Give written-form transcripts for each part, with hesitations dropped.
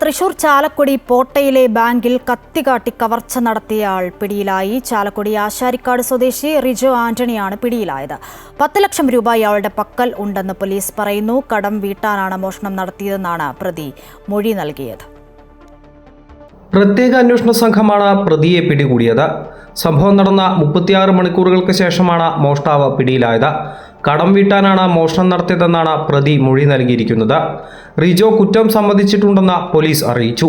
തൃശൂർ ചാലക്കുടി പോട്ടയിലെ ബാങ്കിൽ കത്തികാട്ടി കവർച്ച നടത്തിയയാൾ പിടിയിലായി. ചാലക്കുടി ആശാരിക്കാട് സ്വദേശി റിജോ ആന്റണിയാണ് പിടിയിലായത്. 10 ലക്ഷം രൂപ ഇയാളുടെ പക്കൽ ഉണ്ടെന്ന് പോലീസ് പറയുന്നു. കടം വീട്ടാനാണ് മോഷണം നടത്തിയതെന്നാണ് പ്രതി മൊഴി നൽകിയത്. പ്രത്യേക അന്വേഷണ സംഘമാണ് പ്രതിയെ പിടികൂടിയത്. സംഭവം നടന്ന 36 മണിക്കൂറുകൾക്ക് ശേഷമാണ് മോഷ്ടാവ് പിടിയിലായത്. കടം വീട്ടാനാണ് മോഷണം നടത്തിയതെന്നാണ് പ്രതി മൊഴി നൽകിയിരിക്കുന്നത്. റിജോ കുറ്റം സമ്മതിച്ചിട്ടുണ്ടെന്ന് പോലീസ് അറിയിച്ചു.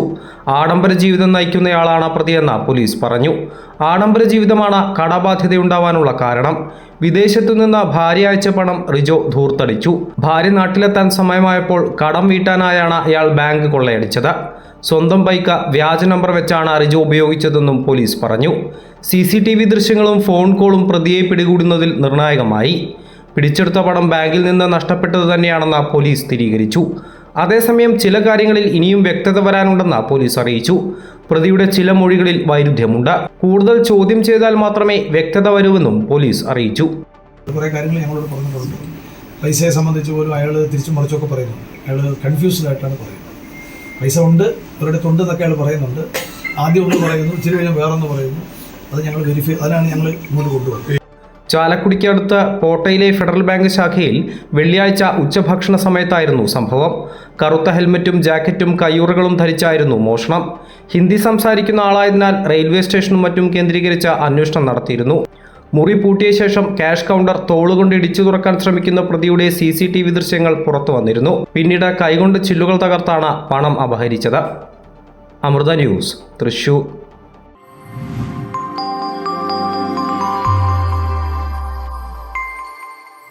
ആഡംബര ജീവിതം നയിക്കുന്നയാളാണ് പ്രതിയെന്ന് പോലീസ് പറഞ്ഞു. ആഡംബര ജീവിതമാണ് കടബാധ്യതയുണ്ടാവാനുള്ള കാരണം. വിദേശത്തു നിന്ന് ഭാര്യ അയച്ച പണം റിജോ ധൂർത്തടിച്ചു. ഭാര്യ നാട്ടിലെത്താൻ സമയമായപ്പോൾ കടം വീട്ടാനായാണ് ഇയാൾ ബാങ്ക് കൊള്ളയടിച്ചത്. സ്വന്തം ബൈക്ക് വ്യാജ നമ്പർ വെച്ചാണ് റിജോ ഉപയോഗിച്ചതെന്നും പോലീസ് പറഞ്ഞു. CCTV ദൃശ്യങ്ങളും ഫോൺ കോളും പ്രതിയെ പിടികൂടുന്നതിൽ നിർണായകമായി. പിടിച്ചെടുത്ത പണം ബാങ്കിൽ നിന്ന് നഷ്ടപ്പെട്ടത് തന്നെയാണെന്ന് പോലീസ് സ്ഥിരീകരിച്ചു. അതേസമയം ചില കാര്യങ്ങളിൽ ഇനിയും വ്യക്തത വരാനുണ്ടെന്ന് പോലീസ് അറിയിച്ചു. പ്രതിയുടെ ചില മൊഴികളിൽ വൈരുദ്ധ്യമുണ്ട്. കൂടുതൽ ചോദ്യം ചെയ്താൽ മാത്രമേ വ്യക്തത വരൂവെന്നും പോലീസ് അറിയിച്ചു. കുറേ കാര്യങ്ങൾ ഞങ്ങളോട് പറഞ്ഞിട്ടുണ്ട്. പൈസയെ സംബന്ധിച്ച് പോലും അയാൾ തിരിച്ചും മറിച്ചൊക്കെ പറയുന്നു. അയാൾ കൺഫ്യൂസ്ഡ് ആയിട്ടാണ് പറയുന്നത്. പൈസ ഉണ്ട്, ഒരിടത്തുണ്ട് എന്നൊക്കെ അയാൾ പറയുന്നുണ്ട്. ആദ്യം ഒന്ന് പറയുന്നു, ഇച്ചിരി കഴിഞ്ഞാൽ വേറൊന്ന് പറയുന്നു. അത് ഞങ്ങൾ വെരിഫൈ, അതിനാണ് ഞങ്ങൾ ഇങ്ങോട്ട് കൊണ്ടുപോകുന്നത്. ചാലക്കുടിക്കടുത്ത് പോട്ടയിലെ ഫെഡറൽ ബാങ്ക് ശാഖയിൽ വെള്ളിയാഴ്ച ഉച്ചഭക്ഷണ സമയത്തായിരുന്നു സംഭവം. കറുത്ത ഹെൽമറ്റും ജാക്കറ്റും കയ്യുറകളും ധരിച്ചായിരുന്നു മോഷണം. ഹിന്ദി സംസാരിക്കുന്ന ആളായതിനാൽ റെയിൽവേ സ്റ്റേഷനും മറ്റും കേന്ദ്രീകരിച്ച അന്വേഷണം നടത്തിയിരുന്നു. മുറി പൂട്ടിയ ശേഷം ക്യാഷ് കൗണ്ടർ തോളുകൊണ്ട് ഇടിച്ചു തുറക്കാൻ ശ്രമിക്കുന്ന പ്രതിയുടെ CCTV ദൃശ്യങ്ങൾ പുറത്തു വന്നിരുന്നു. പിന്നീട് കൈകൊണ്ട് ചില്ലുകൾ തകർത്താണ് പണം അപഹരിച്ചത്. അമൃത ന്യൂസ്, തൃശൂർ.